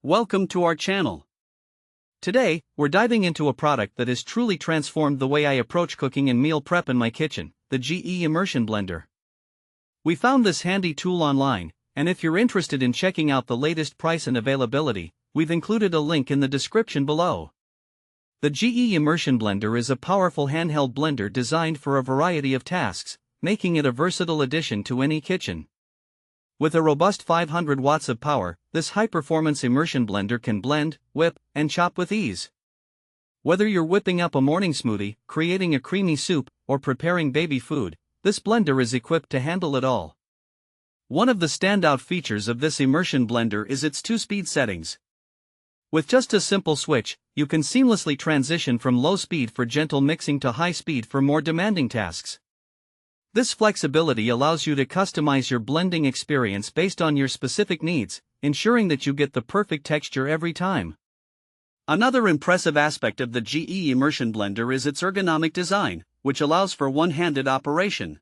Welcome to our channel. Today, we're diving into a product that has truly transformed the way I approach cooking and meal prep in my kitchen, the GE Immersion Blender. We found this handy tool online, and if you're interested in checking out the latest price and availability, we've included a link in the description below. The GE Immersion Blender is a powerful handheld blender designed for a variety of tasks, making it a versatile addition to any kitchen. With a robust 500 watts of power, this high-performance immersion blender can blend, whip, and chop with ease. Whether you're whipping up a morning smoothie, creating a creamy soup, or preparing baby food, this blender is equipped to handle it all. One of the standout features of this immersion blender is its 2-speed settings. With just a simple switch, you can seamlessly transition from low speed for gentle mixing to high speed for more demanding tasks. This flexibility allows you to customize your blending experience based on your specific needs, ensuring that you get the perfect texture every time. Another impressive aspect of the GE Immersion Blender is its ergonomic design, which allows for one-handed operation.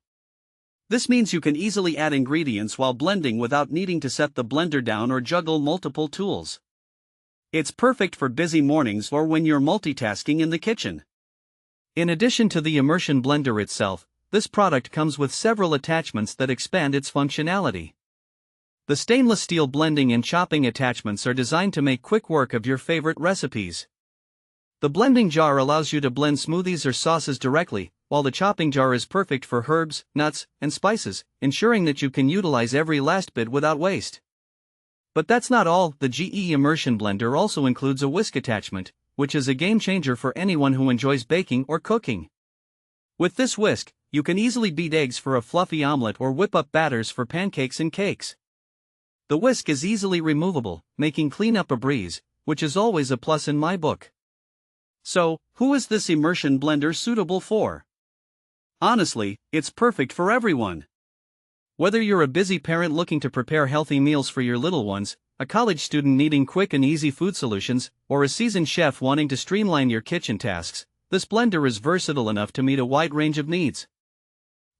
This means you can easily add ingredients while blending without needing to set the blender down or juggle multiple tools. It's perfect for busy mornings or when you're multitasking in the kitchen. In addition to the immersion blender itself, this product comes with several attachments that expand its functionality. The stainless steel blending and chopping attachments are designed to make quick work of your favorite recipes. The blending jar allows you to blend smoothies or sauces directly, while the chopping jar is perfect for herbs, nuts, and spices, ensuring that you can utilize every last bit without waste. But that's not all. The GE Immersion Blender also includes a whisk attachment, which is a game changer for anyone who enjoys baking or cooking. With this whisk, you can easily beat eggs for a fluffy omelet or whip up batters for pancakes and cakes. The whisk is easily removable, making cleanup a breeze, which is always a plus in my book. So, who is this immersion blender suitable for? Honestly, it's perfect for everyone. Whether you're a busy parent looking to prepare healthy meals for your little ones, a college student needing quick and easy food solutions, or a seasoned chef wanting to streamline your kitchen tasks, this blender is versatile enough to meet a wide range of needs.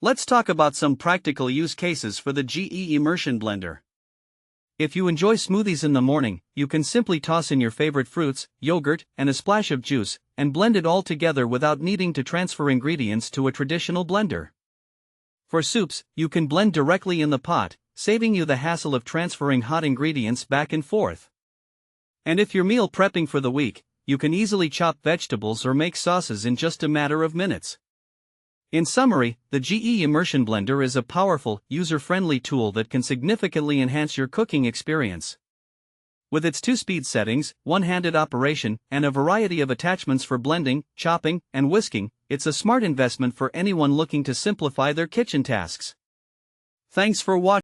Let's talk about some practical use cases for the GE Immersion Blender. If you enjoy smoothies in the morning, you can simply toss in your favorite fruits, yogurt, and a splash of juice, and blend it all together without needing to transfer ingredients to a traditional blender. For soups, you can blend directly in the pot, saving you the hassle of transferring hot ingredients back and forth. And if you're meal prepping for the week, you can easily chop vegetables or make sauces in just a matter of minutes. In summary, the GE Immersion Blender is a powerful, user-friendly tool that can significantly enhance your cooking experience. With its 2-speed settings, one-handed operation, and a variety of attachments for blending, chopping, and whisking, it's a smart investment for anyone looking to simplify their kitchen tasks. Thanks for watching.